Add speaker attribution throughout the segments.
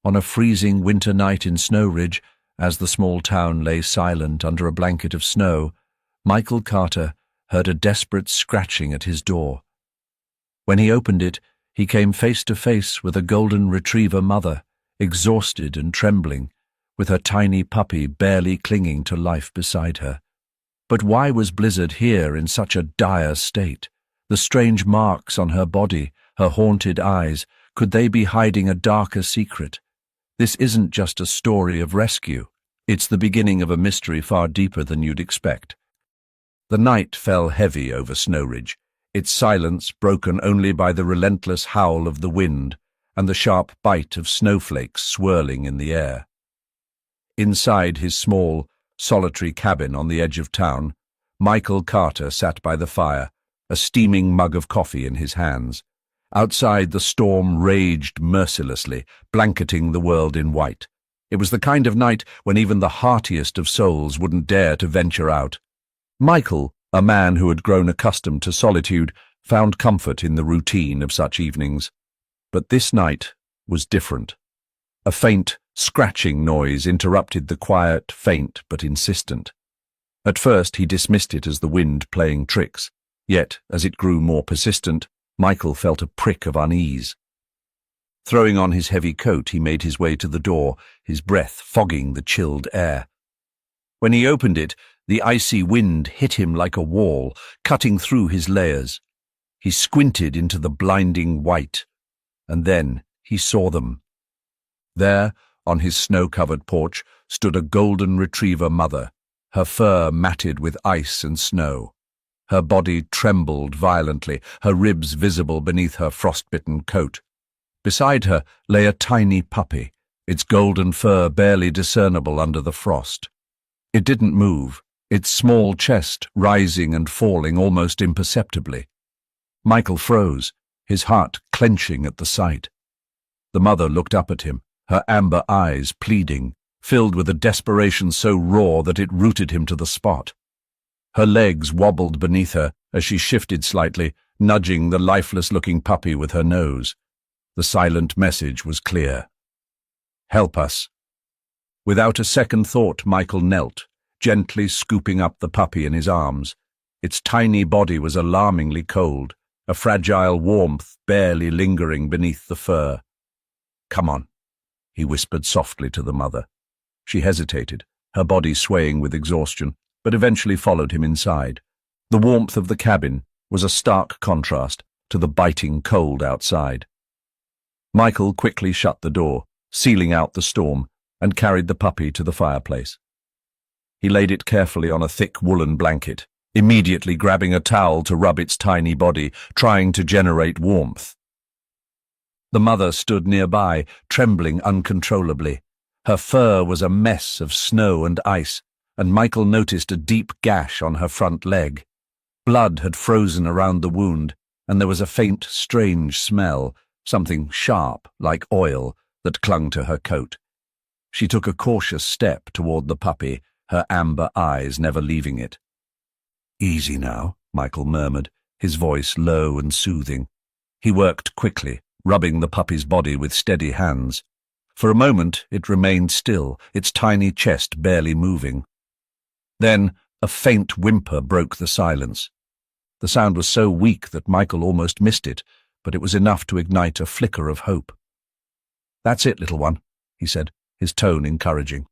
Speaker 1: On a freezing winter night in Snow Ridge, as the small town lay silent under a blanket of snow, Michael Carter heard a desperate scratching at his door. When he opened it, he came face to face with a golden retriever mother, exhausted and trembling, with her tiny puppy barely clinging to life beside her. But why was Blizzard here in such a dire state? The strange marks on her body, her haunted eyes, could they be hiding a darker secret? This isn't just a story of rescue. It's the beginning of a mystery far deeper than you'd expect. The night fell heavy over Snow Ridge, its silence broken only by the relentless howl of the wind and the sharp bite of snowflakes swirling in the air. Inside his small, solitary cabin on the edge of town, Michael Carter sat by the fire, a steaming mug of coffee in his hands. Outside, the storm raged mercilessly, blanketing the world in white. It was the kind of night when even the heartiest of souls wouldn't dare to venture out. Michael, a man who had grown accustomed to solitude, found comfort in the routine of such evenings. But this night was different. A faint, scratching noise interrupted the quiet, faint but insistent. At first he dismissed it as the wind playing tricks, yet, as it grew more persistent, Michael felt a prick of unease. Throwing on his heavy coat, he made his way to the door, his breath fogging the chilled air. When he opened it, the icy wind hit him like a wall, cutting through his layers. He squinted into the blinding white, and then he saw them. There, on his snow-covered porch, stood a golden retriever mother, her fur matted with ice and snow. Her body trembled violently, her ribs visible beneath her frostbitten coat. Beside her lay a tiny puppy, its golden fur barely discernible under the frost. It didn't move, its small chest rising and falling almost imperceptibly. Michael froze, his heart clenching at the sight. The mother looked up at him, her amber eyes pleading, filled with a desperation so raw that it rooted him to the spot. Her legs wobbled beneath her as she shifted slightly, nudging the lifeless-looking puppy with her nose. The silent message was clear. "Help us." Without a second thought, Michael knelt, gently scooping up the puppy in his arms. Its tiny body was alarmingly cold, a fragile warmth barely lingering beneath the fur. "Come on," he whispered softly to the mother. She hesitated, her body swaying with exhaustion, but eventually followed him inside. The warmth of the cabin was a stark contrast to the biting cold outside. Michael quickly shut the door, sealing out the storm, and carried the puppy to the fireplace. He laid it carefully on a thick woolen blanket, immediately grabbing a towel to rub its tiny body, trying to generate warmth. The mother stood nearby, trembling uncontrollably. Her fur was a mess of snow and ice, and Michael noticed a deep gash on her front leg. Blood had frozen around the wound, and there was a faint, strange smell, something sharp, like oil, that clung to her coat. She took a cautious step toward the puppy, her amber eyes never leaving it. "Easy now," Michael murmured, his voice low and soothing. He worked quickly, rubbing the puppy's body with steady hands. For a moment it remained still, its tiny chest barely moving. Then a faint whimper broke the silence. The sound was so weak that Michael almost missed it, but it was enough to ignite a flicker of hope. "That's it, little one," he said, his tone encouraging.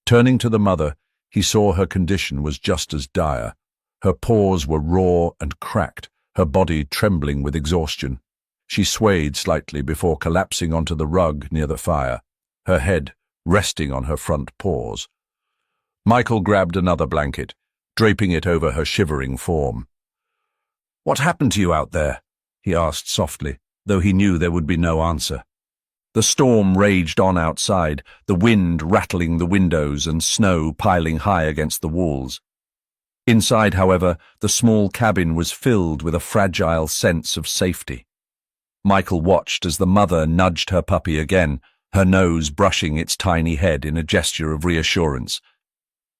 Speaker 1: Turning to the mother, he saw her condition was just as dire. Her paws were raw and cracked, her body trembling with exhaustion. She swayed slightly before collapsing onto the rug near the fire, her head resting on her front paws. Michael grabbed another blanket, draping it over her shivering form. "What happened to you out there?" he asked softly, though he knew there would be no answer. The storm raged on outside, the wind rattling the windows and snow piling high against the walls. Inside, however, the small cabin was filled with a fragile sense of safety. Michael watched as the mother nudged her puppy again, her nose brushing its tiny head in a gesture of reassurance.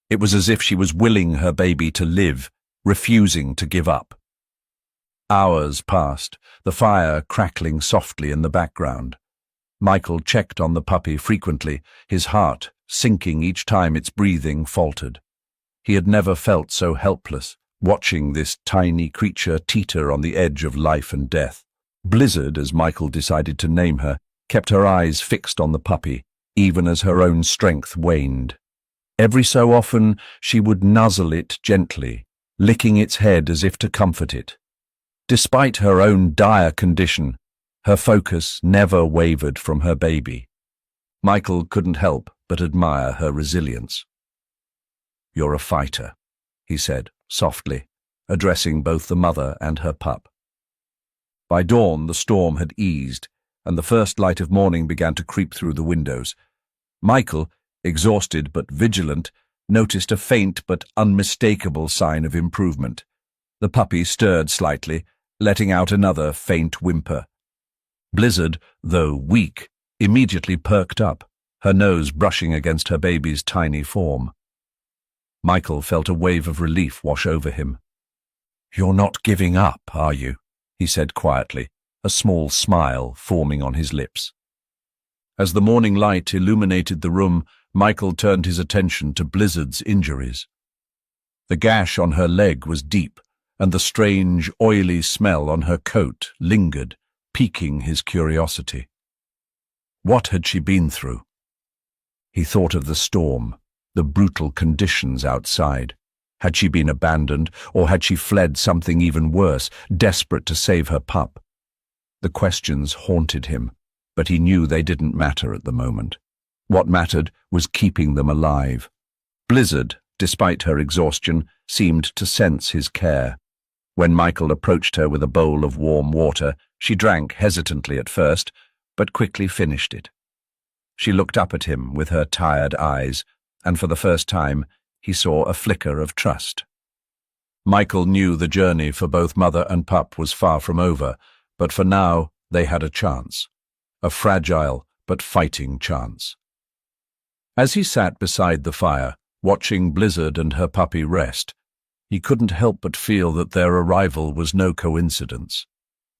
Speaker 1: It was as if she was willing her baby to live, refusing to give up. Hours passed, the fire crackling softly in the background. Michael checked on the puppy frequently, his heart sinking each time its breathing faltered. He had never felt so helpless, watching this tiny creature teeter on the edge of life and death. Blizzard, as Michael decided to name her, kept her eyes fixed on the puppy, even as her own strength waned. Every so often she would nuzzle it gently, licking its head as if to comfort it. Despite her own dire condition, her focus never wavered from her baby. Michael couldn't help but admire her resilience. "You're a fighter," he said, softly, addressing both the mother and her pup. By dawn, the storm had eased, and the first light of morning began to creep through the windows. Michael, exhausted but vigilant, noticed a faint but unmistakable sign of improvement. The puppy stirred slightly, letting out another faint whimper. Blizzard, though weak, immediately perked up, her nose brushing against her baby's tiny form. Michael felt a wave of relief wash over him. "You're not giving up, are you?" he said quietly, a small smile forming on his lips. As the morning light illuminated the room, Michael turned his attention to Blizzard's injuries. The gash on her leg was deep, and the strange, oily smell on her coat lingered, piquing his curiosity. What had she been through? He thought of the storm, the brutal conditions outside. Had she been abandoned, or had she fled something even worse, desperate to save her pup? The questions haunted him, but he knew they didn't matter at the moment. What mattered was keeping them alive. Blizzard, despite her exhaustion, seemed to sense his care. When Michael approached her with a bowl of warm water, she drank hesitantly at first, but quickly finished it. She looked up at him with her tired eyes, and for the first time, he saw a flicker of trust. Michael knew the journey for both mother and pup was far from over, but for now they had a chance. A fragile but fighting chance. As he sat beside the fire, watching Blizzard and her puppy rest, he couldn't help but feel that their arrival was no coincidence.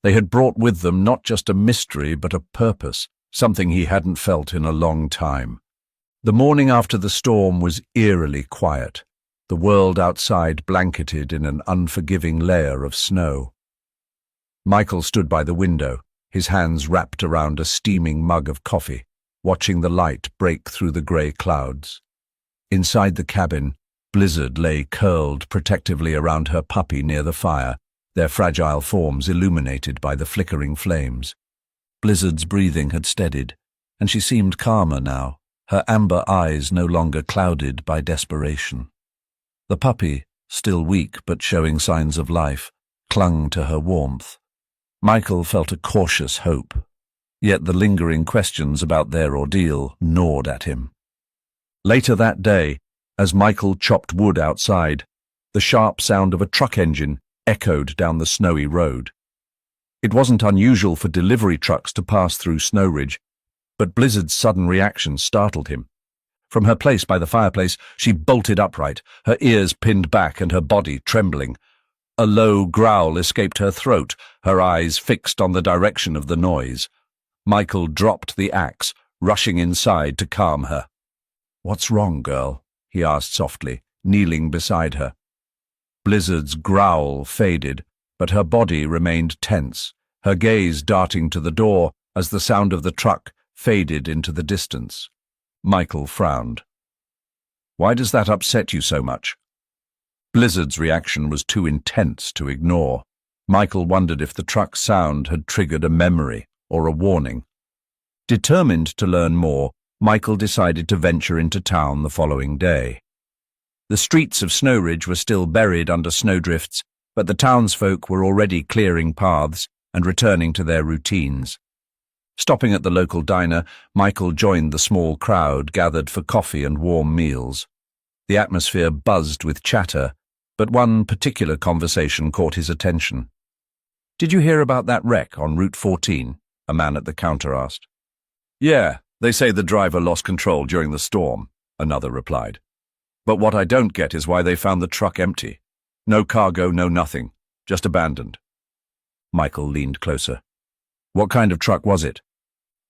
Speaker 1: They had brought with them not just a mystery but a purpose, something he hadn't felt in a long time. The morning after the storm was eerily quiet, the world outside blanketed in an unforgiving layer of snow. Michael stood by the window, his hands wrapped around a steaming mug of coffee, watching the light break through the grey clouds. Inside the cabin, Blizzard lay curled protectively around her puppy near the fire, their fragile forms illuminated by the flickering flames. Blizzard's breathing had steadied, and she seemed calmer now, her amber eyes no longer clouded by desperation. The puppy, still weak but showing signs of life, clung to her warmth. Michael felt a cautious hope, yet the lingering questions about their ordeal gnawed at him. Later that day, as Michael chopped wood outside, the sharp sound of a truck engine echoed down the snowy road. It wasn't unusual for delivery trucks to pass through Snow Ridge, but Blizzard's sudden reaction startled him. From her place by the fireplace, she bolted upright, her ears pinned back and her body trembling. A low growl escaped her throat, her eyes fixed on the direction of the noise. Michael dropped the axe, rushing inside to calm her. "What's wrong, girl?" he asked softly, kneeling beside her. Blizzard's growl faded, but her body remained tense, her gaze darting to the door as the sound of the truck faded into the distance. Michael frowned. "Why does that upset you so much?" Blizzard's reaction was too intense to ignore. Michael wondered if the truck's sound had triggered a memory or a warning. Determined to learn more, Michael decided to venture into town the following day. The streets of Snow Ridge were still buried under snowdrifts, but the townsfolk were already clearing paths and returning to their routines. Stopping at the local diner, Michael joined the small crowd gathered for coffee and warm meals. The atmosphere buzzed with chatter, but one particular conversation caught his attention. "Did you hear about that wreck on Route 14?" a man at the counter asked. "Yeah, they say the driver lost control during the storm," another replied. "But what I don't get is why they found the truck empty. No cargo, no nothing, just abandoned." Michael leaned closer. "What kind of truck was it?"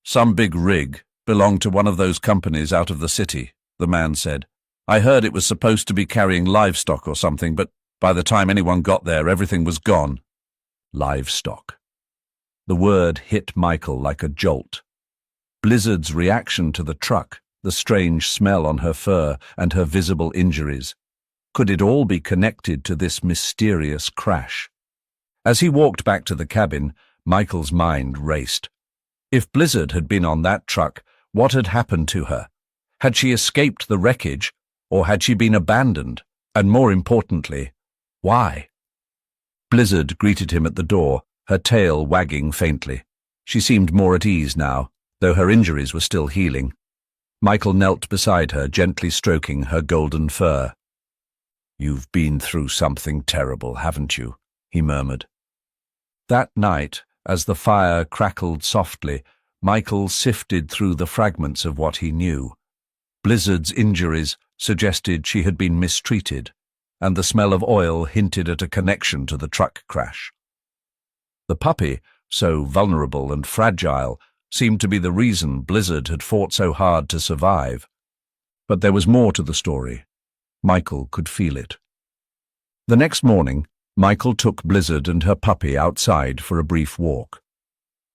Speaker 1: Some big rig belonged to one of those companies out of the city, the man said. I heard it was supposed to be carrying livestock or something, but by the time anyone got there, everything was gone. Livestock. The word hit Michael like a jolt. Blizzard's reaction to the truck, the strange smell on her fur, and her visible injuries. Could it all be connected to this mysterious crash? As he walked back to the cabin, Michael's mind raced. If Blizzard had been on that truck, what had happened to her? Had she escaped the wreckage, or had she been abandoned? And more importantly, why? Blizzard greeted him at the door, her tail wagging faintly. She seemed more at ease now, though her injuries were still healing. Michael knelt beside her, gently stroking her golden fur. "You've been through something terrible, haven't you?" he murmured. That night, as the fire crackled softly, Michael sifted through the fragments of what he knew. Blizzard's injuries suggested she had been mistreated, and the smell of oil hinted at a connection to the truck crash. The puppy, so vulnerable and fragile, seemed to be the reason Blizzard had fought so hard to survive. But there was more to the story. Michael could feel it. The next morning, Michael took Blizzard and her puppy outside for a brief walk.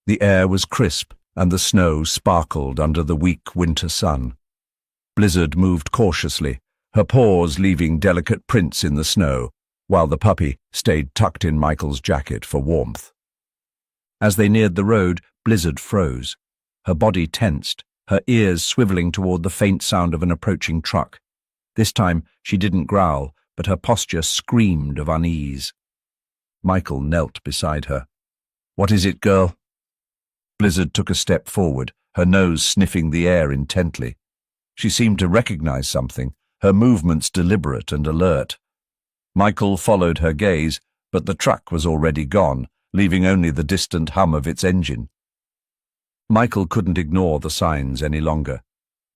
Speaker 1: The air was crisp, and the snow sparkled under the weak winter sun. Blizzard moved cautiously, her paws leaving delicate prints in the snow, while the puppy stayed tucked in Michael's jacket for warmth. As they neared the road, Blizzard froze. Her body tensed, her ears swiveling toward the faint sound of an approaching truck. This time she didn't growl, but her posture screamed of unease. Michael knelt beside her. "What is it, girl?" Blizzard took a step forward, her nose sniffing the air intently. She seemed to recognize something, her movements deliberate and alert. Michael followed her gaze, but the truck was already gone, leaving only the distant hum of its engine. Michael couldn't ignore the signs any longer.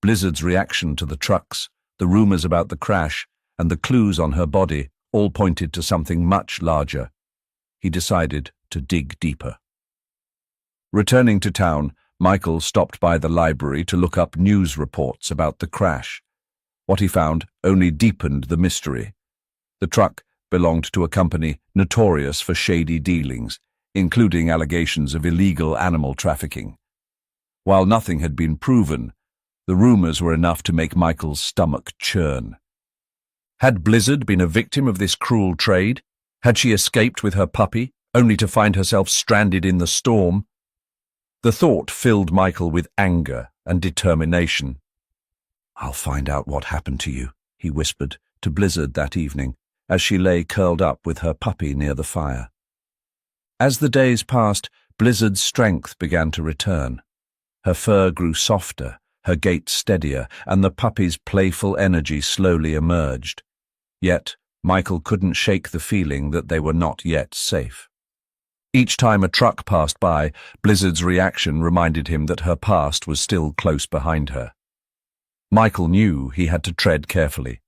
Speaker 1: Blizzard's reaction to the trucks, the rumors about the crash, and the clues on her body all pointed to something much larger. He decided to dig deeper. Returning to town, Michael stopped by the library to look up news reports about the crash. What he found only deepened the mystery. The truck belonged to a company notorious for shady dealings, including allegations of illegal animal trafficking. While nothing had been proven, the rumors were enough to make Michael's stomach churn. Had Blizzard been a victim of this cruel trade? Had she escaped with her puppy, only to find herself stranded in the storm? The thought filled Michael with anger and determination. "I'll find out what happened to you," he whispered to Blizzard that evening, as she lay curled up with her puppy near the fire. As the days passed, Blizzard's strength began to return. Her fur grew softer, her gait steadier, and the puppy's playful energy slowly emerged. Yet, Michael couldn't shake the feeling that they were not yet safe. Each time a truck passed by, Blizzard's reaction reminded him that her past was still close behind her. Michael knew he had to tread carefully.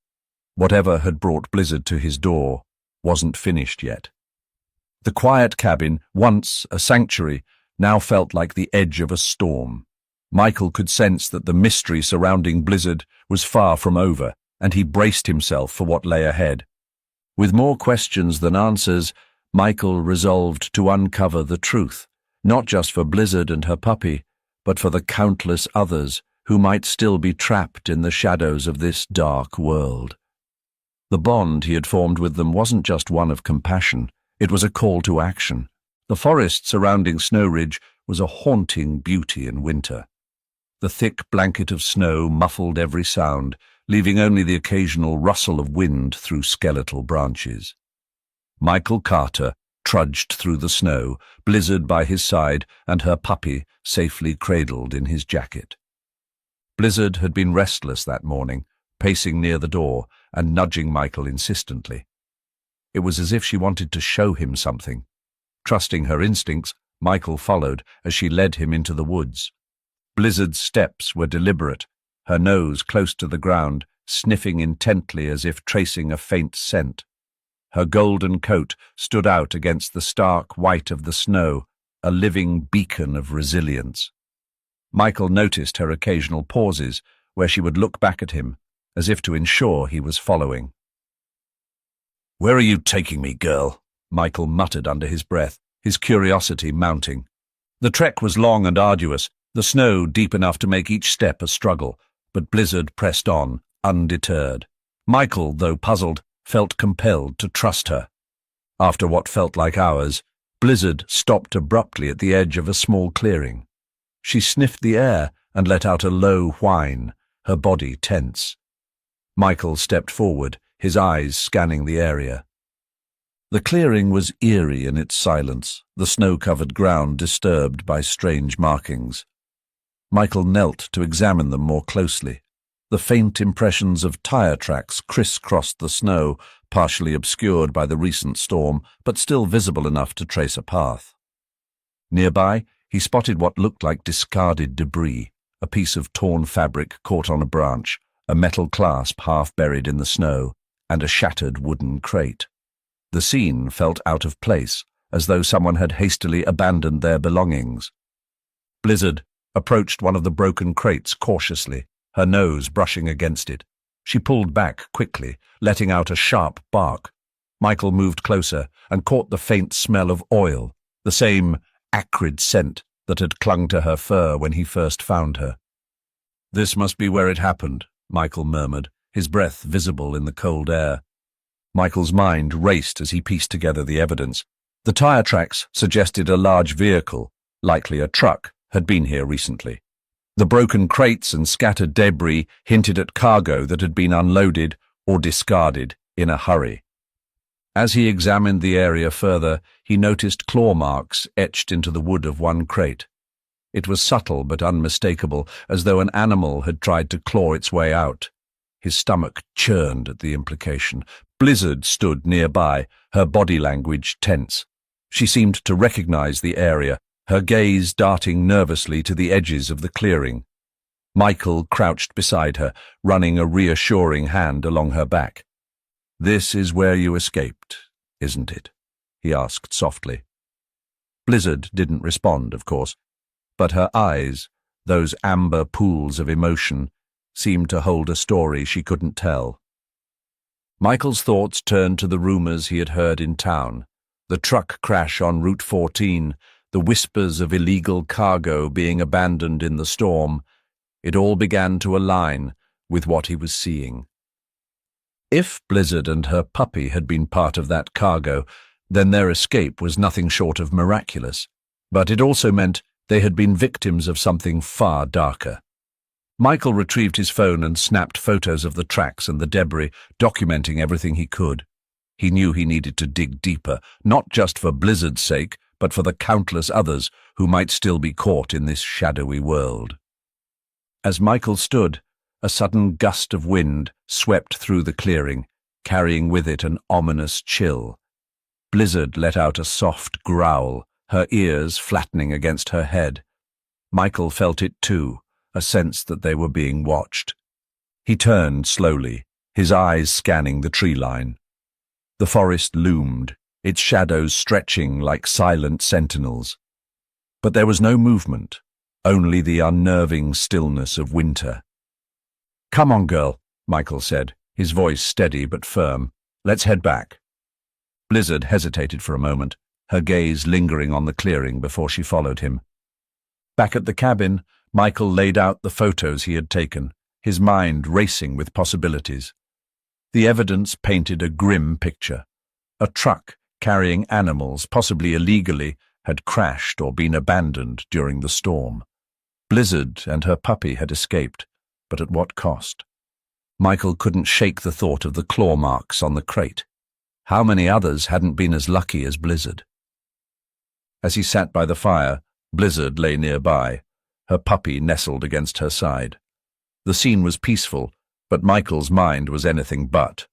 Speaker 1: Whatever had brought Blizzard to his door wasn't finished yet. The quiet cabin, once a sanctuary, now felt like the edge of a storm. Michael could sense that the mystery surrounding Blizzard was far from over, and he braced himself for what lay ahead. With more questions than answers, Michael resolved to uncover the truth, not just for Blizzard and her puppy, but for the countless others who might still be trapped in the shadows of this dark world. The bond he had formed with them wasn't just one of compassion, it was a call to action. The forest surrounding Snow Ridge was a haunting beauty in winter. The thick blanket of snow muffled every sound, leaving only the occasional rustle of wind through skeletal branches. Michael Carter trudged through the snow, Blizzard by his side and her puppy safely cradled in his jacket. Blizzard had been restless that morning, pacing near the door and nudging Michael insistently. It was as if she wanted to show him something. Trusting her instincts, Michael followed as she led him into the woods. Blizzard's steps were deliberate, her nose close to the ground, sniffing intently as if tracing a faint scent. Her golden coat stood out against the stark white of the snow, a living beacon of resilience. Michael noticed her occasional pauses, where she would look back at him, as if to ensure he was following. "Where are you taking me, girl?" Michael muttered under his breath, his curiosity mounting. The trek was long and arduous, the snow deep enough to make each step a struggle, but Blizzard pressed on, undeterred. Michael, though puzzled, felt compelled to trust her. After what felt like hours, Blizzard stopped abruptly at the edge of a small clearing. She sniffed the air and let out a low whine, her body tense. Michael stepped forward, his eyes scanning the area. The clearing was eerie in its silence, the snow-covered ground disturbed by strange markings. Michael knelt to examine them more closely. The faint impressions of tire tracks crisscrossed the snow, partially obscured by the recent storm, but still visible enough to trace a path. Nearby, he spotted what looked like discarded debris, a piece of torn fabric caught on a branch, a metal clasp half buried in the snow, and a shattered wooden crate. The scene felt out of place, as though someone had hastily abandoned their belongings. Blizzard approached one of the broken crates cautiously, her nose brushing against it. She pulled back quickly, letting out a sharp bark. Michael moved closer and caught the faint smell of oil, the same acrid scent that had clung to her fur when he first found her. "This must be where it happened," Michael murmured, his breath visible in the cold air. Michael's mind raced as he pieced together the evidence. The tire tracks suggested a large vehicle, likely a truck, had been here recently. The broken crates and scattered debris hinted at cargo that had been unloaded or discarded in a hurry. As he examined the area further, he noticed claw marks etched into the wood of one crate. It was subtle but unmistakable, as though an animal had tried to claw its way out. His stomach churned at the implication. Blizzard stood nearby, her body language tense. She seemed to recognize the area, her gaze darting nervously to the edges of the clearing. Michael crouched beside her, running a reassuring hand along her back. "This is where you escaped, isn't it?" he asked softly. Blizzard didn't respond, of course, but her eyes, those amber pools of emotion, seemed to hold a story she couldn't tell. Michael's thoughts turned to the rumors he had heard in town, the truck crash on Route 14, the whispers of illegal cargo being abandoned in the storm. It all began to align with what he was seeing. If Blizzard and her puppy had been part of that cargo, then their escape was nothing short of miraculous. But it also meant they had been victims of something far darker. Michael retrieved his phone and snapped photos of the tracks and the debris, documenting everything he could. He knew he needed to dig deeper, not just for Blizzard's sake, but for the countless others who might still be caught in this shadowy world. As Michael stood, a sudden gust of wind swept through the clearing, carrying with it an ominous chill. Blizzard let out a soft growl, her ears flattening against her head. Michael felt it too, a sense that they were being watched. He turned slowly, his eyes scanning the tree line. The forest loomed, its shadows stretching like silent sentinels. But there was no movement, only the unnerving stillness of winter. "Come on, girl," Michael said, his voice steady but firm. "Let's head back." Blizzard hesitated for a moment, her gaze lingering on the clearing before she followed him. Back at the cabin, Michael laid out the photos he had taken, his mind racing with possibilities. The evidence painted a grim picture. A truck carrying animals, possibly illegally, had crashed or been abandoned during the storm. Blizzard and her puppy had escaped, but at what cost? Michael couldn't shake the thought of the claw marks on the crate. How many others hadn't been as lucky as Blizzard? As he sat by the fire, Blizzard lay nearby, her puppy nestled against her side. The scene was peaceful, but Michael's mind was anything but.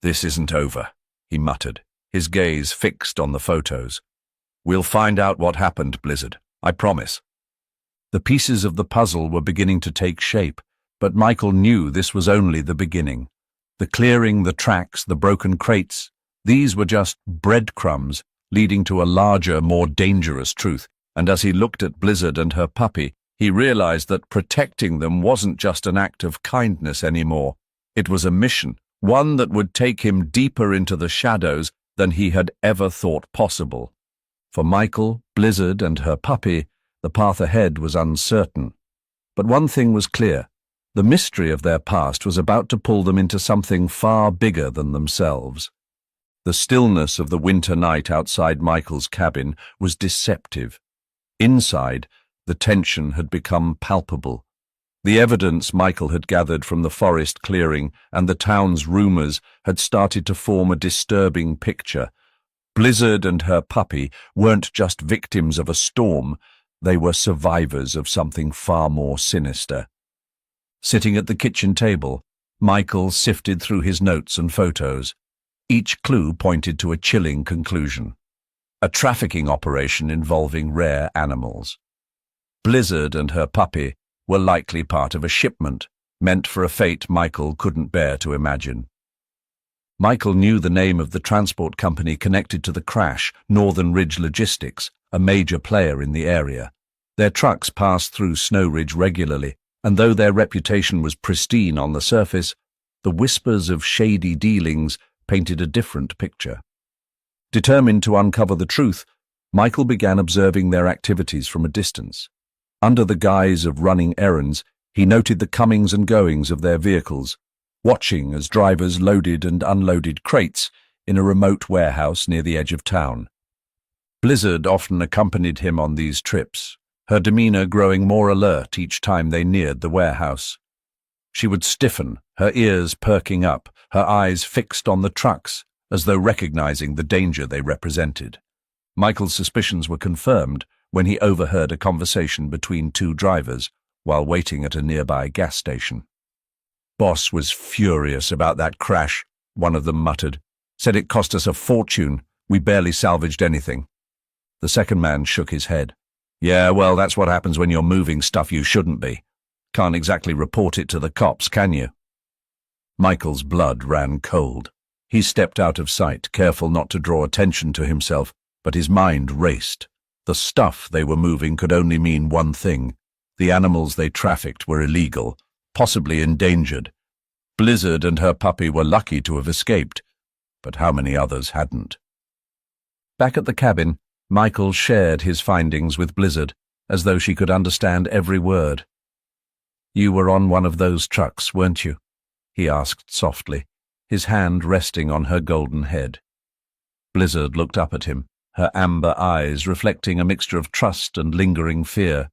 Speaker 1: "This isn't over," he muttered, his gaze fixed on the photos. "We'll find out what happened, Blizzard, I promise." The pieces of the puzzle were beginning to take shape, but Michael knew this was only the beginning. The clearing, the tracks, the broken crates, these were just breadcrumbs leading to a larger, more dangerous truth, and as he looked at Blizzard and her puppy, He realized that protecting them wasn't just an act of kindness anymore. It was a mission, one that would take him deeper into the shadows than he had ever thought possible. For Michael, Blizzard, and her puppy, the path ahead was uncertain. But one thing was clear. The mystery of their past was about to pull them into something far bigger than themselves. The stillness of the winter night outside Michael's cabin was deceptive. Inside, the tension had become palpable. The evidence Michael had gathered from the forest clearing and the town's rumors had started to form a disturbing picture. Blizzard and her puppy weren't just victims of a storm, they were survivors of something far more sinister. Sitting at the kitchen table, Michael sifted through his notes and photos. Each clue pointed to a chilling conclusion: a trafficking operation involving rare animals. Blizzard and her puppy were likely part of a shipment, meant for a fate Michael couldn't bear to imagine. Michael knew the name of the transport company connected to the crash, Northern Ridge Logistics, a major player in the area. Their trucks passed through Snow Ridge regularly, and though their reputation was pristine on the surface, the whispers of shady dealings painted a different picture. Determined to uncover the truth, Michael began observing their activities from a distance. Under the guise of running errands, he noted the comings and goings of their vehicles, watching as drivers loaded and unloaded crates in a remote warehouse near the edge of town. Blizzard often accompanied him on these trips, her demeanor growing more alert each time they neared the warehouse. She would stiffen, her ears perking up, her eyes fixed on the trucks, as though recognizing the danger they represented. Michael's suspicions were confirmed when he overheard a conversation between two drivers while waiting at a nearby gas station. "Boss was furious about that crash," one of them muttered. "Said it cost us a fortune. We barely salvaged anything." The second man shook his head. "Yeah, well, that's what happens when you're moving stuff you shouldn't be. Can't exactly report it to the cops, can you?" Michael's blood ran cold. He stepped out of sight, careful not to draw attention to himself, but his mind raced. The stuff they were moving could only mean one thing. The animals they trafficked were illegal, possibly endangered. Blizzard and her puppy were lucky to have escaped, but how many others hadn't? Back at the cabin, Michael shared his findings with Blizzard, as though she could understand every word. "You were on one of those trucks, weren't you?" he asked softly, his hand resting on her golden head. Blizzard looked up at him, her amber eyes reflecting a mixture of trust and lingering fear.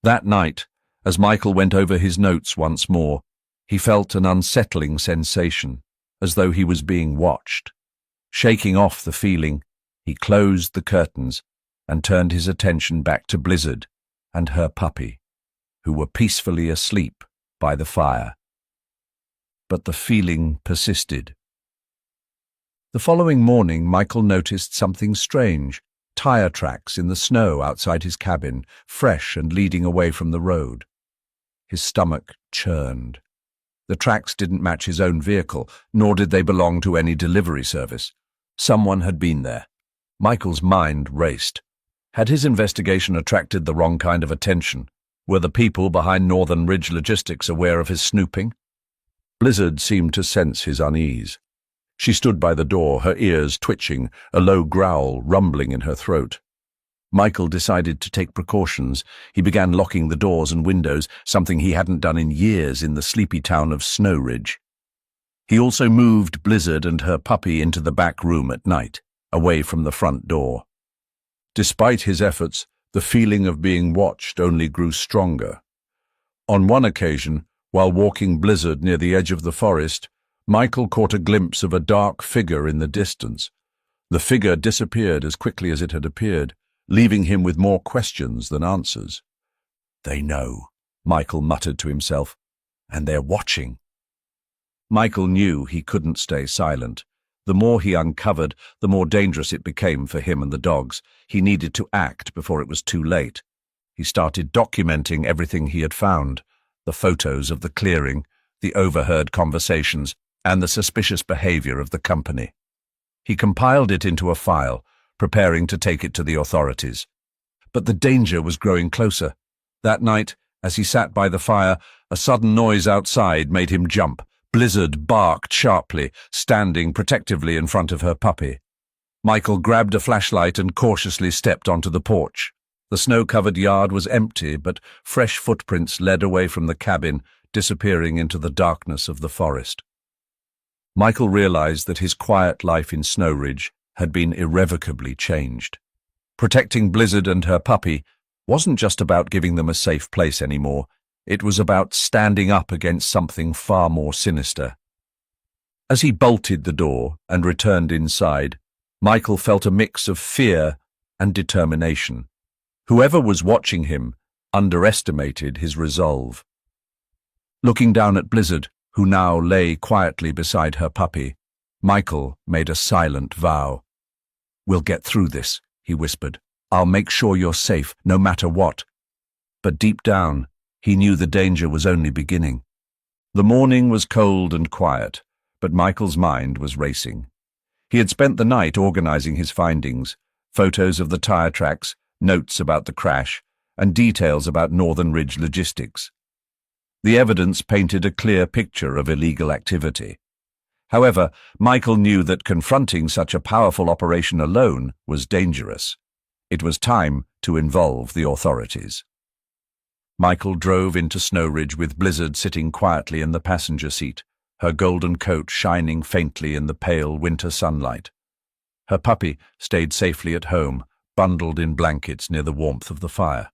Speaker 1: That night, as Michael went over his notes once more, he felt an unsettling sensation, as though he was being watched. Shaking off the feeling, he closed the curtains and turned his attention back to Blizzard and her puppy, who were peacefully asleep by the fire. But the feeling persisted. The following morning, Michael noticed something strange: tire tracks in the snow outside his cabin, fresh and leading away from the road. His stomach churned. The tracks didn't match his own vehicle, nor did they belong to any delivery service. Someone had been there. Michael's mind raced. Had his investigation attracted the wrong kind of attention? Were the people behind Northern Ridge Logistics aware of his snooping? Blizzard seemed to sense his unease. She stood by the door, her ears twitching, a low growl rumbling in her throat. Michael decided to take precautions. He began locking the doors and windows, something he hadn't done in years in the sleepy town of Snow Ridge. He also moved Blizzard and her puppy into the back room at night, away from the front door. Despite his efforts, the feeling of being watched only grew stronger. On one occasion, while walking Blizzard near the edge of the forest, Michael caught a glimpse of a dark figure in the distance. The figure disappeared as quickly as it had appeared, leaving him with more questions than answers. "They know," Michael muttered to himself, "and they're watching." Michael knew he couldn't stay silent. The more he uncovered, the more dangerous it became for him and the dogs. He needed to act before it was too late. He started documenting everything he had found: the photos of the clearing, the overheard conversations, and the suspicious behavior of the company. He compiled it into a file, preparing to take it to the authorities. But the danger was growing closer. That night, As he sat by the fire, a sudden noise outside made him jump. Blizzard barked sharply, standing protectively in front of her puppy. Michael grabbed a flashlight and cautiously stepped onto the porch. The snow-covered yard was empty, but fresh footprints led away from the cabin, disappearing into the darkness of the forest. Michael realized that his quiet life in Snow Ridge had been irrevocably changed. Protecting Blizzard and her puppy wasn't just about giving them a safe place anymore. It was about standing up against something far more sinister. As he bolted the door and returned inside, Michael felt a mix of fear and determination. Whoever was watching him underestimated his resolve. Looking down at Blizzard, who now lay quietly beside her puppy, Michael made a silent vow. "We'll get through this," he whispered. "I'll make sure you're safe, no matter what." But deep down, he knew the danger was only beginning. The morning was cold and quiet, but Michael's mind was racing. He had spent the night organizing his findings, photos of the tire tracks, notes about the crash, and details about Northern Ridge logistics. The evidence painted a clear picture of illegal activity. However, Michael knew that confronting such a powerful operation alone was dangerous. It was time to involve the authorities. Michael drove into Snow Ridge with Blizzard sitting quietly in the passenger seat, her golden coat shining faintly in the pale winter sunlight. Her puppy stayed safely at home, bundled in blankets near the warmth of the fire.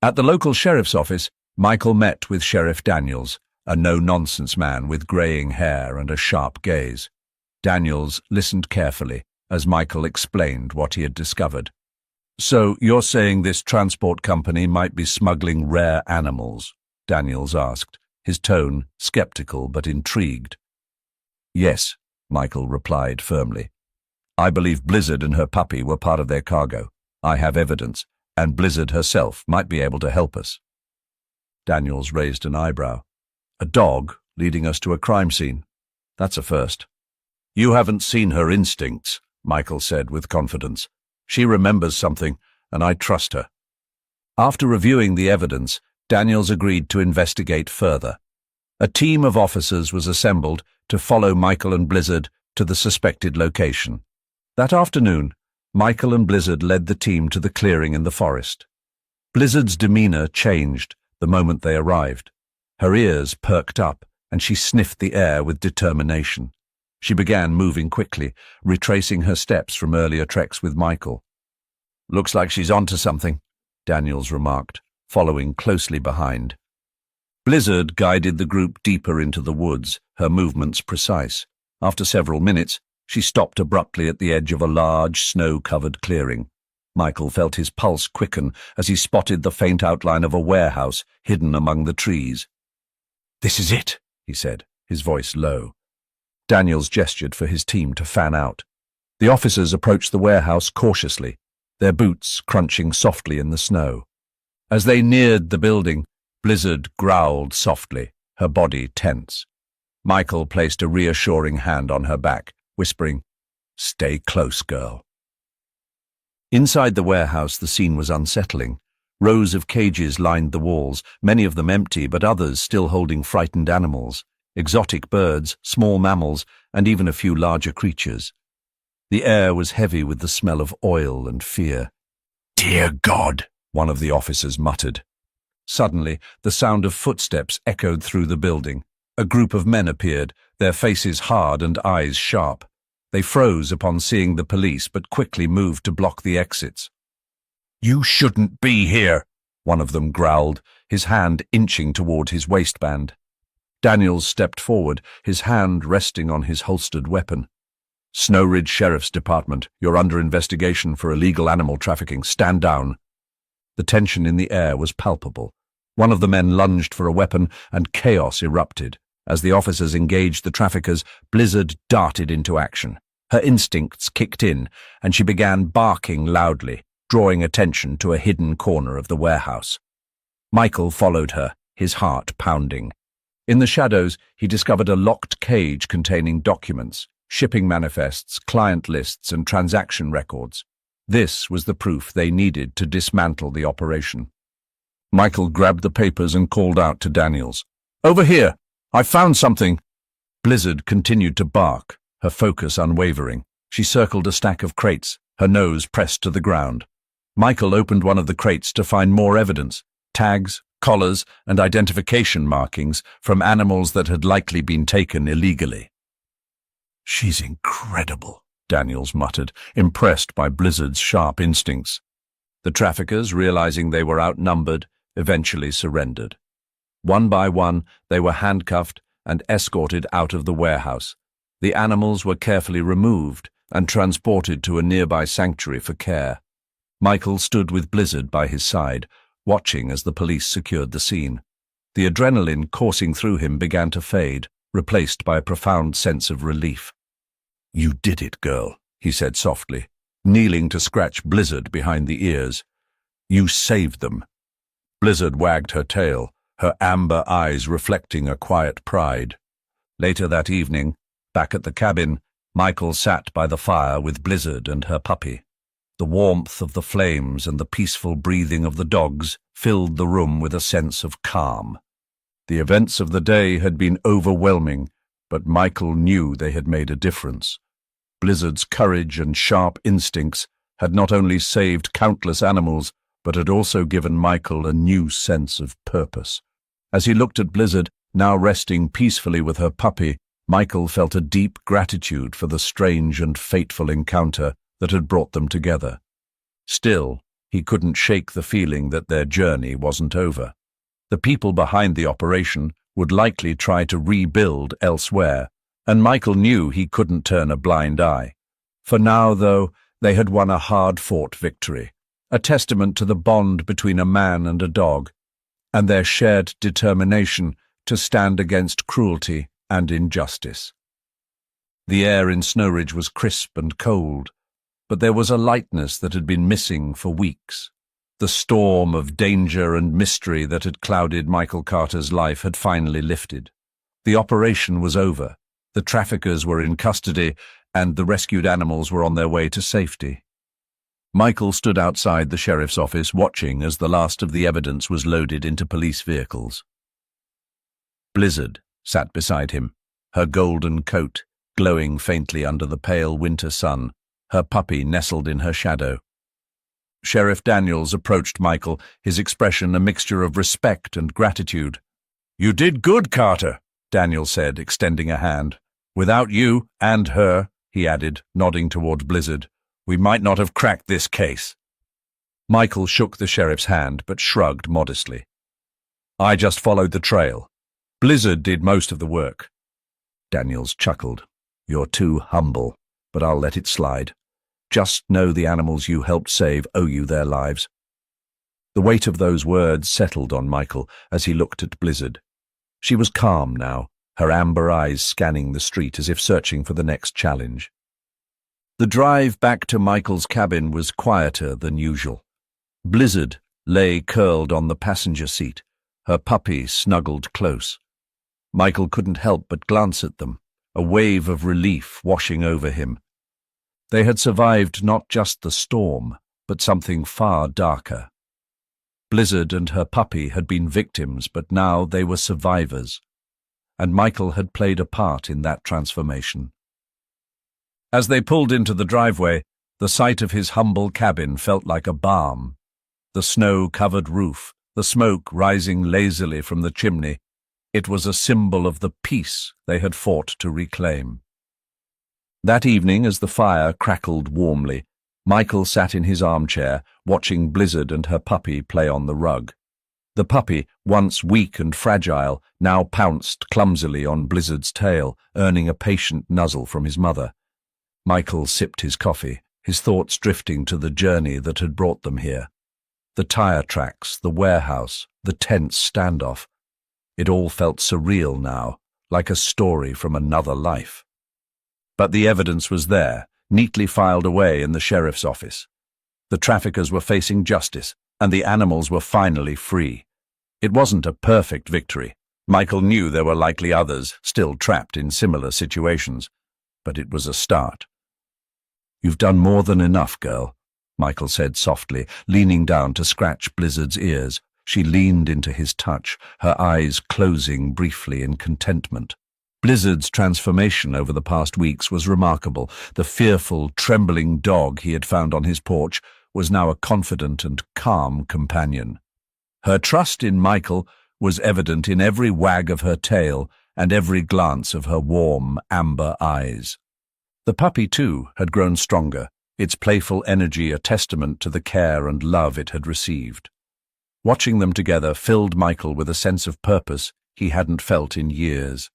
Speaker 1: At the local sheriff's office, Michael met with Sheriff Daniels, a no-nonsense man with graying hair and a sharp gaze. Daniels listened carefully as Michael explained what he had discovered. "So you're saying this transport company might be smuggling rare animals?" Daniels asked, his tone skeptical but intrigued. "Yes," Michael replied firmly. "I believe Blizzard and her puppy were part of their cargo. I have evidence, and Blizzard herself might be able to help us." Daniels raised an eyebrow. "A dog leading us to a crime scene? That's a first." "You haven't seen her instincts," Michael said with confidence. "She remembers something, and I trust her." After reviewing the evidence, Daniels agreed to investigate further. A team of officers was assembled to follow Michael and Blizzard to the suspected location. That afternoon, Michael and Blizzard led the team to the clearing in the forest. Blizzard's demeanor changed the moment they arrived. Her ears perked up, and she sniffed the air with determination. She began moving quickly, retracing her steps from earlier treks with Michael. "Looks like she's onto something," Daniels remarked, following closely behind. Blizzard guided the group deeper into the woods, her movements precise. After several minutes, she stopped abruptly at the edge of a large, snow-covered clearing. Michael felt his pulse quicken as he spotted the faint outline of a warehouse hidden among the trees. "This is it," he said, his voice low. Daniels gestured for his team to fan out. The officers approached the warehouse cautiously, their boots crunching softly in the snow. As they neared the building, Blizzard growled softly, her body tense. Michael placed a reassuring hand on her back, whispering, "Stay close, girl." Inside the warehouse, the scene was unsettling. Rows of cages lined the walls, many of them empty, but others still holding frightened animals, exotic birds, small mammals, and even a few larger creatures. The air was heavy with the smell of oil and fear. "Dear God," one of the officers muttered. Suddenly, the sound of footsteps echoed through the building. A group of men appeared, their faces hard and eyes sharp. They froze upon seeing the police, but quickly moved to block the exits. "You shouldn't be here," one of them growled, his hand inching toward his waistband. Daniels stepped forward, his hand resting on his holstered weapon. "Snow Ridge Sheriff's Department, you're under investigation for illegal animal trafficking. Stand down." The tension in the air was palpable. One of the men lunged for a weapon, and chaos erupted. As the officers engaged the traffickers, Blizzard darted into action. Her instincts kicked in, and she began barking loudly, drawing attention to a hidden corner of the warehouse. Michael followed her, his heart pounding. In the shadows, he discovered a locked cage containing documents, shipping manifests, client lists, and transaction records. This was the proof they needed to dismantle the operation. Michael grabbed the papers and called out to Daniels. "Over here! I found something!" Blizzard continued to bark, her focus unwavering. She circled a stack of crates, her nose pressed to the ground. Michael opened one of the crates to find more evidence: tags, collars, and identification markings from animals that had likely been taken illegally. "She's incredible," Daniels muttered, impressed by Blizzard's sharp instincts. The traffickers, realizing they were outnumbered, eventually surrendered. One by one, they were handcuffed and escorted out of the warehouse. The animals were carefully removed and transported to a nearby sanctuary for care. Michael stood with Blizzard by his side, watching as the police secured the scene. The adrenaline coursing through him began to fade, replaced by a profound sense of relief. "You did it, girl," he said softly, kneeling to scratch Blizzard behind the ears. "You saved them." Blizzard wagged her tail, her amber eyes reflecting a quiet pride. Later that evening, back at the cabin, Michael sat by the fire with Blizzard and her puppy. The warmth of the flames and the peaceful breathing of the dogs filled the room with a sense of calm. The events of the day had been overwhelming, but Michael knew they had made a difference. Blizzard's courage and sharp instincts had not only saved countless animals, but had also given Michael a new sense of purpose. As he looked at Blizzard, now resting peacefully with her puppy, Michael felt a deep gratitude for the strange and fateful encounter that had brought them together. Still, he couldn't shake the feeling that their journey wasn't over. The people behind the operation would likely try to rebuild elsewhere, and Michael knew he couldn't turn a blind eye. For now, though, they had won a hard-fought victory, a testament to the bond between a man and a dog, and their shared determination to stand against cruelty and injustice. The air in Snow Ridge was crisp and cold, but there was a lightness that had been missing for weeks. The storm of danger and mystery that had clouded Michael Carter's life had finally lifted. The operation was over, the traffickers were in custody, and the rescued animals were on their way to safety. Michael stood outside the sheriff's office watching as the last of the evidence was loaded into police vehicles. Blizzard sat beside him, her golden coat glowing faintly under the pale winter sun, her puppy nestled in her shadow. Sheriff Daniels approached Michael, his expression a mixture of respect and gratitude. "You did good, Carter," Daniels said, extending a hand. "Without you and her," he added, nodding toward Blizzard, "we might not have cracked this case." Michael shook the sheriff's hand, but shrugged modestly. "I just followed the trail. Blizzard did most of the work." Daniels chuckled. "You're too humble, but I'll let it slide. Just know the animals you helped save owe you their lives." The weight of those words settled on Michael as he looked at Blizzard. She was calm now, her amber eyes scanning the street as if searching for the next challenge. The drive back to Michael's cabin was quieter than usual. Blizzard lay curled on the passenger seat, her puppy snuggled close. Michael couldn't help but glance at them, a wave of relief washing over him. They had survived not just the storm, but something far darker. Blizzard and her puppy had been victims, but now they were survivors, and Michael had played a part in that transformation. As they pulled into the driveway, the sight of his humble cabin felt like a balm. The snow-covered roof, the smoke rising lazily from the chimney, it was a symbol of the peace they had fought to reclaim. That evening, as the fire crackled warmly, Michael sat in his armchair, watching Blizzard and her puppy play on the rug. The puppy, once weak and fragile, now pounced clumsily on Blizzard's tail, earning a patient nuzzle from his mother. Michael sipped his coffee, his thoughts drifting to the journey that had brought them here. The tire tracks, the warehouse, the tense standoff. It all felt surreal now, like a story from another life. But the evidence was there, neatly filed away in the sheriff's office. The traffickers were facing justice, and the animals were finally free. It wasn't a perfect victory. Michael knew there were likely others still trapped in similar situations, but it was a start. "You've done more than enough, girl," Michael said softly, leaning down to scratch Blizzard's ears. She leaned into his touch, her eyes closing briefly in contentment. Blizzard's transformation over the past weeks was remarkable. The fearful, trembling dog he had found on his porch was now a confident and calm companion. Her trust in Michael was evident in every wag of her tail and every glance of her warm, amber eyes. The puppy, too, had grown stronger, its playful energy a testament to the care and love it had received. Watching them together filled Michael with a sense of purpose he hadn't felt in years.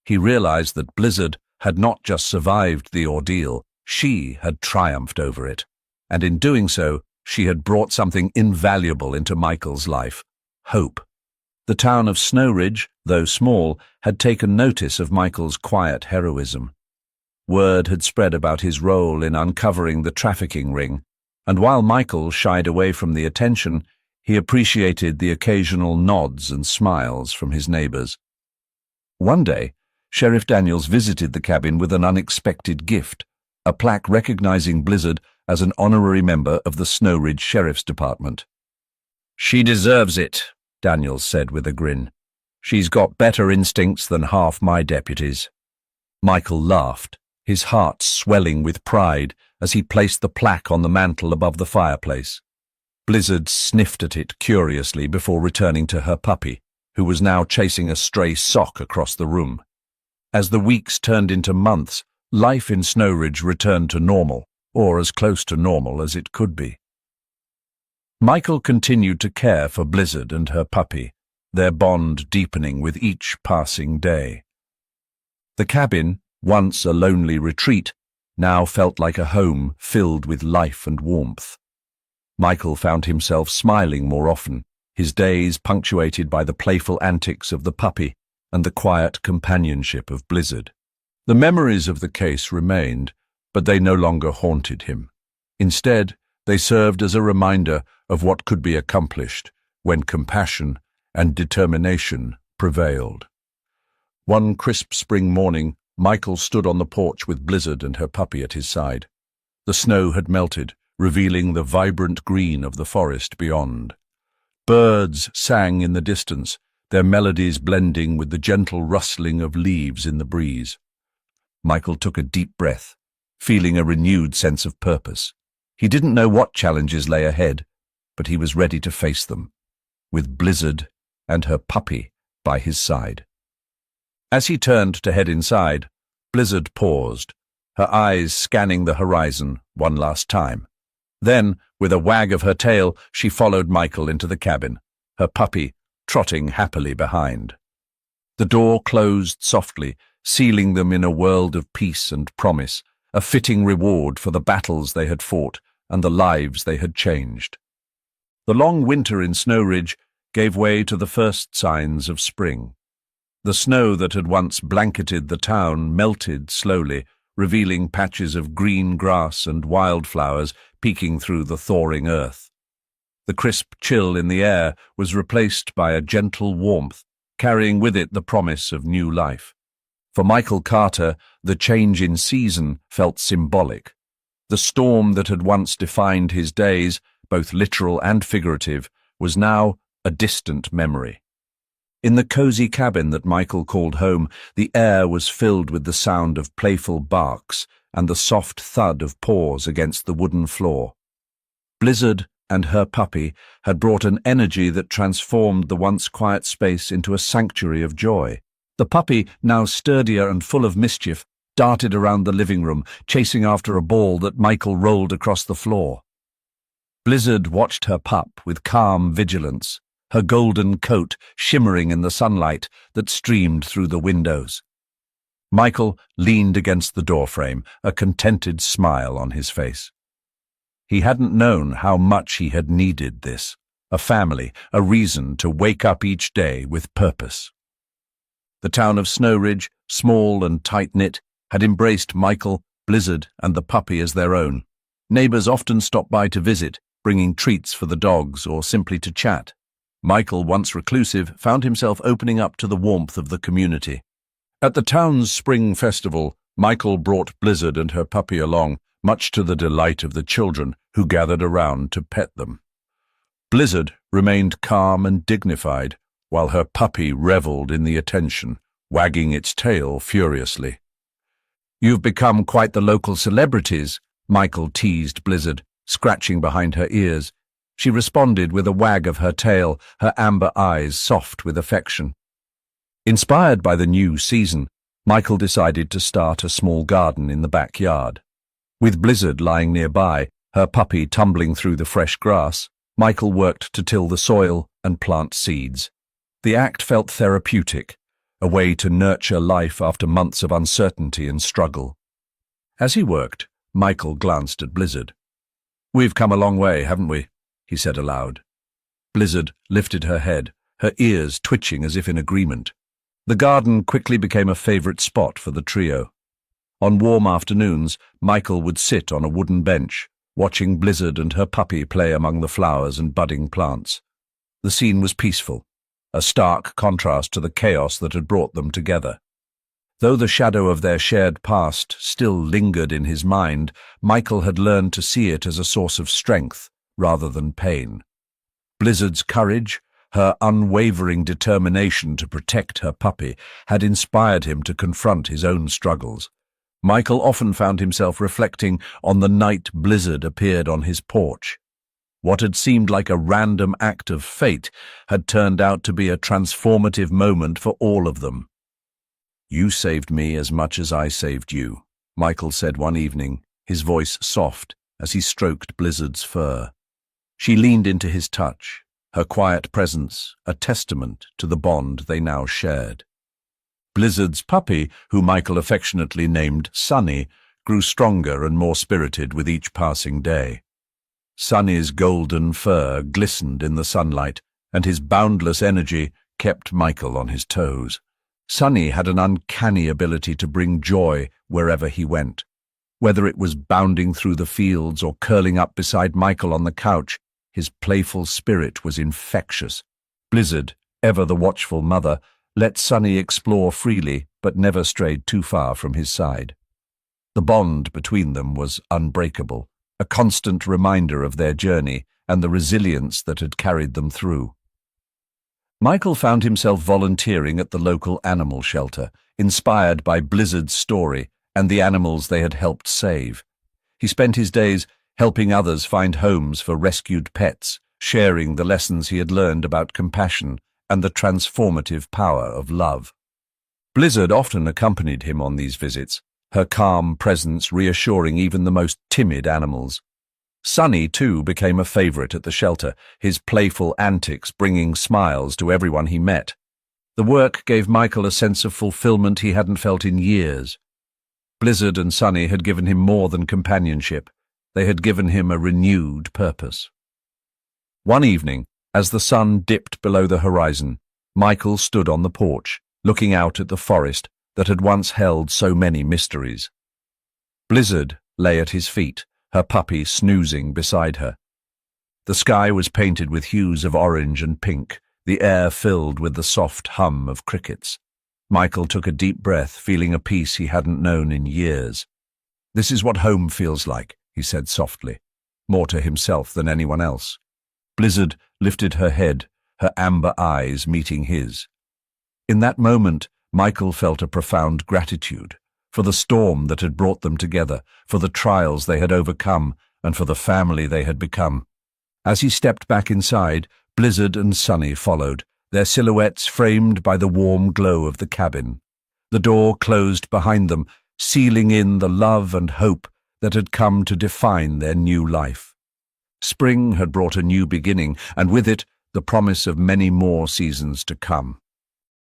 Speaker 1: He realized that Blizzard had not just survived the ordeal, she had triumphed over it. And in doing so, she had brought something invaluable into Michael's life: hope. The town of Snow Ridge, though small, had taken notice of Michael's quiet heroism. Word had spread about his role in uncovering the trafficking ring, and while Michael shied away from the attention, he appreciated the occasional nods and smiles from his neighbors. One day, Sheriff Daniels visited the cabin with an unexpected gift, a plaque recognizing Blizzard as an honorary member of the Snow Ridge Sheriff's Department. "She deserves it," Daniels said with a grin. "She's got better instincts than half my deputies." Michael laughed, his heart swelling with pride as he placed the plaque on the mantel above the fireplace. Blizzard sniffed at it curiously before returning to her puppy, who was now chasing a stray sock across the room. As the weeks turned into months, life in Snow Ridge returned to normal, or as close to normal as it could be. Michael continued to care for Blizzard and her puppy, their bond deepening with each passing day. The cabin, once a lonely retreat, now felt like a home filled with life and warmth. Michael found himself smiling more often, his days punctuated by the playful antics of the puppy and the quiet companionship of Blizzard. The memories of the case remained, but they no longer haunted him. Instead, they served as a reminder of what could be accomplished when compassion and determination prevailed. One crisp spring morning, Michael stood on the porch with Blizzard and her puppy at his side. The snow had melted, revealing the vibrant green of the forest beyond. Birds sang in the distance, their melodies blending with the gentle rustling of leaves in the breeze. Michael took a deep breath, feeling a renewed sense of purpose. He didn't know what challenges lay ahead, but he was ready to face them, with Blizzard and her puppy by his side. As he turned to head inside, Blizzard paused, her eyes scanning the horizon one last time. Then, with a wag of her tail, she followed Michael into the cabin, her puppy trotting happily behind. The door closed softly, sealing them in a world of peace and promise, a fitting reward for the battles they had fought and the lives they had changed. The long winter in Snow Ridge gave way to the first signs of spring. The snow that had once blanketed the town melted slowly, revealing patches of green grass and wildflowers peeking through the thawing earth. The crisp chill in the air was replaced by a gentle warmth, carrying with it the promise of new life. For Michael Carter, the change in season felt symbolic. The storm that had once defined his days, both literal and figurative, was now a distant memory. In the cozy cabin that Michael called home, the air was filled with the sound of playful barks and the soft thud of paws against the wooden floor. Blizzard and her puppy had brought an energy that transformed the once quiet space into a sanctuary of joy. The puppy, now sturdier and full of mischief, darted around the living room, chasing after a ball that Michael rolled across the floor. Blizzard watched her pup with calm vigilance, her golden coat shimmering in the sunlight that streamed through the windows. Michael leaned against the doorframe, a contented smile on his face. He hadn't known how much he had needed this, a family, a reason to wake up each day with purpose. The town of Snow Ridge, small and tight-knit, had embraced Michael, Blizzard, and the puppy as their own. Neighbors often stopped by to visit, bringing treats for the dogs or simply to chat. Michael, once reclusive, found himself opening up to the warmth of the community. At the town's spring festival, Michael brought Blizzard and her puppy along, much to the delight of the children who gathered around to pet them. Blizzard remained calm and dignified, while her puppy reveled in the attention, wagging its tail furiously. "You've become quite the local celebrities," Michael teased Blizzard, scratching behind her ears. She responded with a wag of her tail, her amber eyes soft with affection. Inspired by the new season, Michael decided to start a small garden in the backyard. With Blizzard lying nearby, her puppy tumbling through the fresh grass, Michael worked to till the soil and plant seeds. The act felt therapeutic, a way to nurture life after months of uncertainty and struggle. As he worked, Michael glanced at Blizzard. "We've come a long way, haven't we?" he said aloud. Blizzard lifted her head, her ears twitching as if in agreement. The garden quickly became a favorite spot for the trio. On warm afternoons, Michael would sit on a wooden bench, watching Blizzard and her puppy play among the flowers and budding plants. The scene was peaceful, a stark contrast to the chaos that had brought them together. Though the shadow of their shared past still lingered in his mind, Michael had learned to see it as a source of strength rather than pain. Blizzard's courage, her unwavering determination to protect her puppy, had inspired him to confront his own struggles. Michael often found himself reflecting on the night Blizzard appeared on his porch. What had seemed like a random act of fate had turned out to be a transformative moment for all of them. "You saved me as much as I saved you," Michael said one evening, his voice soft as he stroked Blizzard's fur. She leaned into his touch, her quiet presence a testament to the bond they now shared. Blizzard's puppy, who Michael affectionately named Sunny, grew stronger and more spirited with each passing day. Sunny's golden fur glistened in the sunlight, and his boundless energy kept Michael on his toes. Sunny had an uncanny ability to bring joy wherever he went. Whether it was bounding through the fields or curling up beside Michael on the couch, his playful spirit was infectious. Blizzard, ever the watchful mother, let Sunny explore freely but never strayed too far from his side. The bond between them was unbreakable, a constant reminder of their journey and the resilience that had carried them through. Michael found himself volunteering at the local animal shelter, inspired by Blizzard's story and the animals they had helped save. He spent his days helping others find homes for rescued pets, sharing the lessons he had learned about compassion and the transformative power of love. Blizzard often accompanied him on these visits, her calm presence reassuring even the most timid animals. Sunny, too, became a favorite at the shelter, his playful antics bringing smiles to everyone he met. The work gave Michael a sense of fulfillment he hadn't felt in years. Blizzard and Sunny had given him more than companionship. They had given him a renewed purpose. One evening, as the sun dipped below the horizon, Michael stood on the porch, looking out at the forest that had once held so many mysteries. Blizzard lay at his feet, her puppy snoozing beside her. The sky was painted with hues of orange and pink, the air filled with the soft hum of crickets. Michael took a deep breath, feeling a peace he hadn't known in years. "This is what home feels like," he said softly, more to himself than anyone else. Blizzard lifted her head, her amber eyes meeting his. In that moment, Michael felt a profound gratitude for the storm that had brought them together, for the trials they had overcome, and for the family they had become. As he stepped back inside, Blizzard and Sunny followed, their silhouettes framed by the warm glow of the cabin. The door closed behind them, sealing in the love and hope that had come to define their new life. Spring had brought a new beginning, and with it, the promise of many more seasons to come.